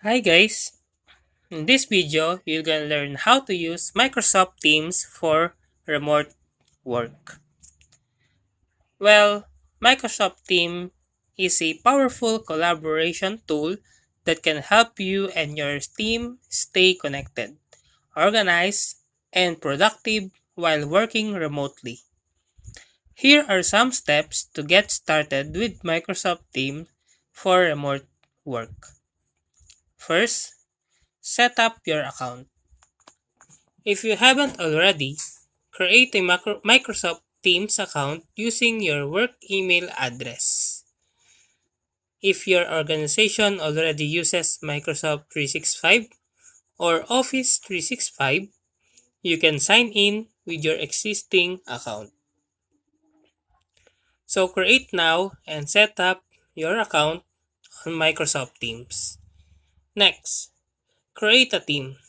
Hi guys! In this video, you're gonna learn how to use Microsoft Teams for remote work. Well, Microsoft Teams is a powerful collaboration tool that can help you and your team stay connected, organized, and productive while working remotely. Here are some steps to get started with Microsoft Teams for remote work. First, set up your account. If you haven't already, create a Microsoft Teams account using your work email address. If your organization already uses Microsoft 365 or Office 365, you can sign in with your existing account. So create now and set up your account on Microsoft Teams. Next, create a team.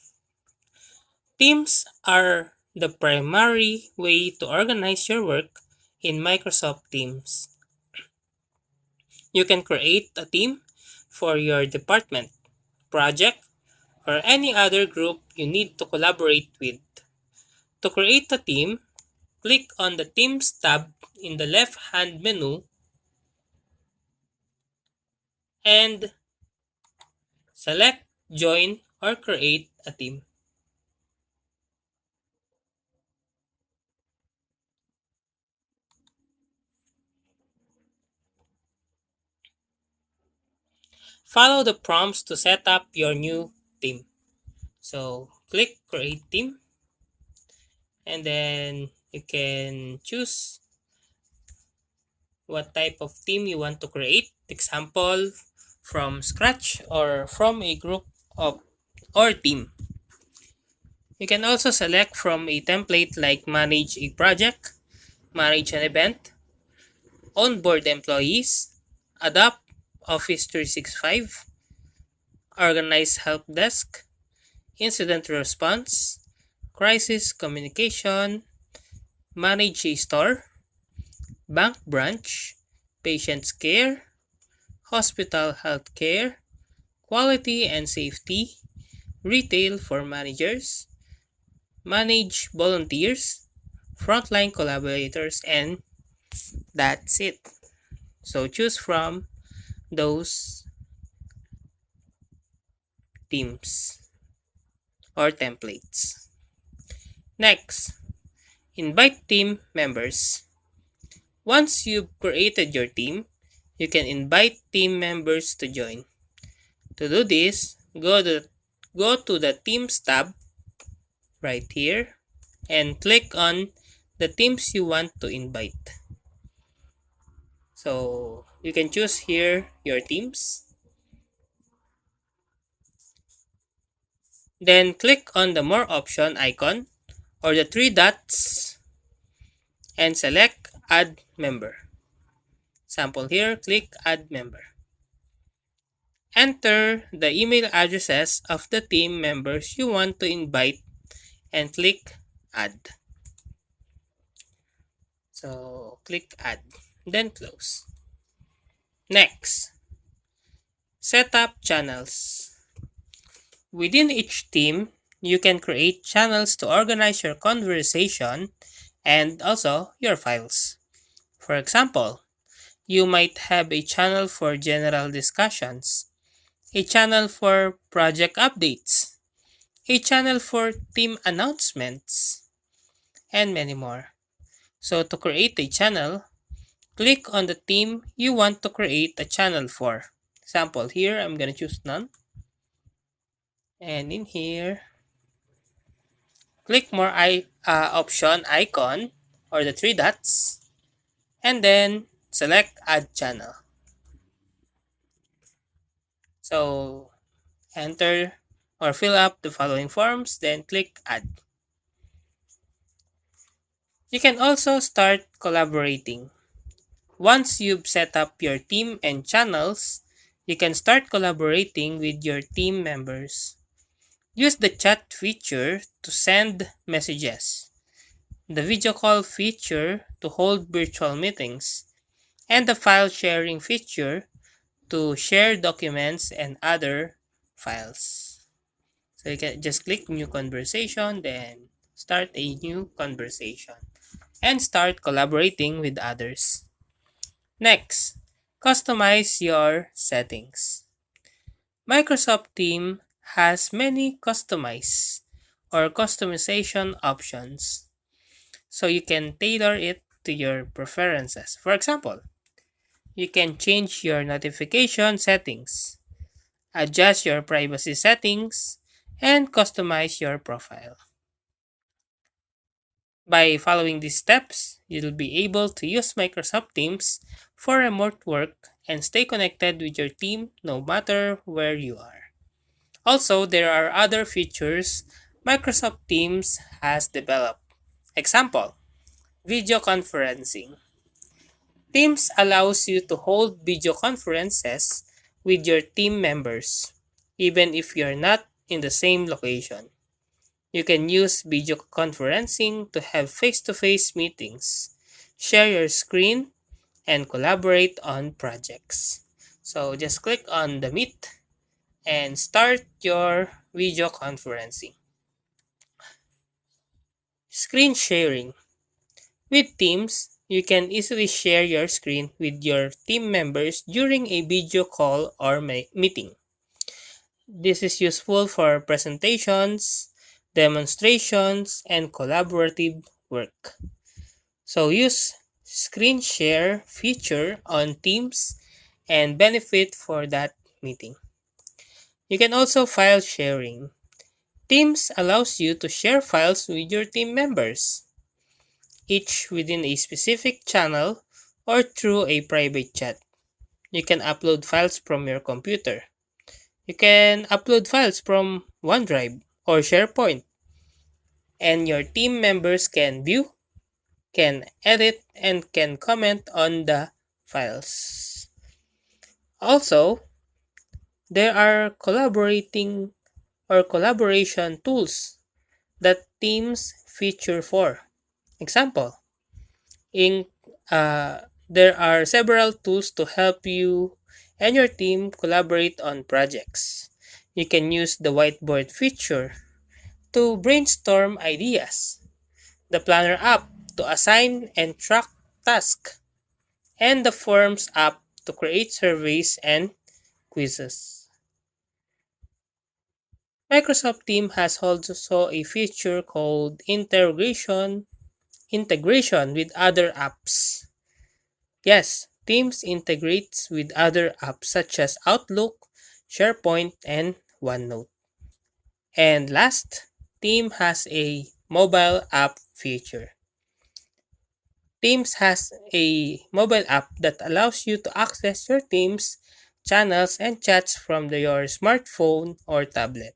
Teams are the primary way to organize your work in Microsoft Teams. You can create a team for your department, project, or any other group you need to collaborate with. To create a team, click on the Teams tab in the left-hand menu and select Join or Create a Team. Follow the prompts to set up your new team. So click Create Team and then you can choose what type of team you want to create. Example, from scratch or from a group of or team. You can also select from a template like manage a project, manage an event, onboard employees, adopt Office 365, organize help desk, incident response, crisis communication, manage a store, bank branch, patient's care, hospital healthcare, quality and safety, retail for managers, manage volunteers, frontline collaborators, and that's it. So choose from those teams or templates. Next, invite team members. Once you've created your team, you can invite team members to join. To do this, go to the Teams tab right here and click on the teams you want to invite. So you can choose here your teams. Then click on the more option icon or the three dots and select add member. Sample here, click add member. Enter the email addresses of the team members you want to invite and click add. So click add, then close. Next, set up channels. Within each team, you can create channels to organize your conversation and also your files. For example, you might have a channel for general discussions, a channel for project updates, a channel for team announcements, and many more. So to create a channel, click on the team you want to create a channel for. Example here, I'm gonna choose none. And in here, click more option icon or the three dots and then select add channel. So enter or fill up the following forms, then click add. You can also start collaborating. Once you've set up your team and channels, you can start collaborating with your team members. Use the chat feature to send messages, the video call feature to hold virtual meetings, and the file sharing feature to share documents and other files. So you can just click new conversation, then start a new conversation and start collaborating with others. Next, customize your settings. Microsoft Team has many customization options, so you can tailor it to your preferences. For example, you can change your notification settings, adjust your privacy settings, and customize your profile. By following these steps, you'll be able to use Microsoft Teams for remote work and stay connected with your team no matter where you are. Also, there are other features Microsoft Teams has developed. Example, video conferencing. Teams allows you to hold video conferences with your team members, even if you're not in the same location. You can use video conferencing to have face-to-face meetings, share your screen, and collaborate on projects. So just click on the Meet and start your video conferencing. Screen sharing. With Teams, you can easily share your screen with your team members during a video call or meeting. This is useful for presentations, demonstrations, and collaborative work. So use screen share feature on Teams and benefit for that meeting. You can also file sharing. Teams allows you to share files with your team members, each within a specific channel or through a private chat. You can upload files from your computer. You can upload files from OneDrive or SharePoint, and your team members can view, can edit, and can comment on the files. Also, there are collaboration tools that Teams feature for. Example, in there are several tools to help you and your team collaborate on projects. You can use the whiteboard feature to brainstorm ideas, the planner app to assign and track tasks, and the forms app to create surveys and quizzes. Microsoft Team has also a feature called integration with other apps. Yes, Teams integrates with other apps such as Outlook, SharePoint, and OneNote. And last, Team has a mobile app feature. Teams has a mobile app that allows you to access your Teams channels and chats from your smartphone or tablet.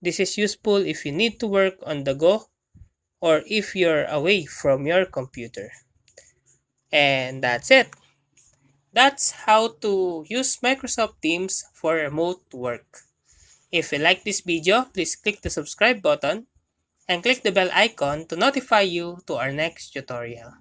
This is useful if you need to work on the go or if you're away from your computer. And that's it. That's how to use Microsoft Teams for remote work. If you like this video, please click the subscribe button and click the bell icon to notify you to our next tutorial.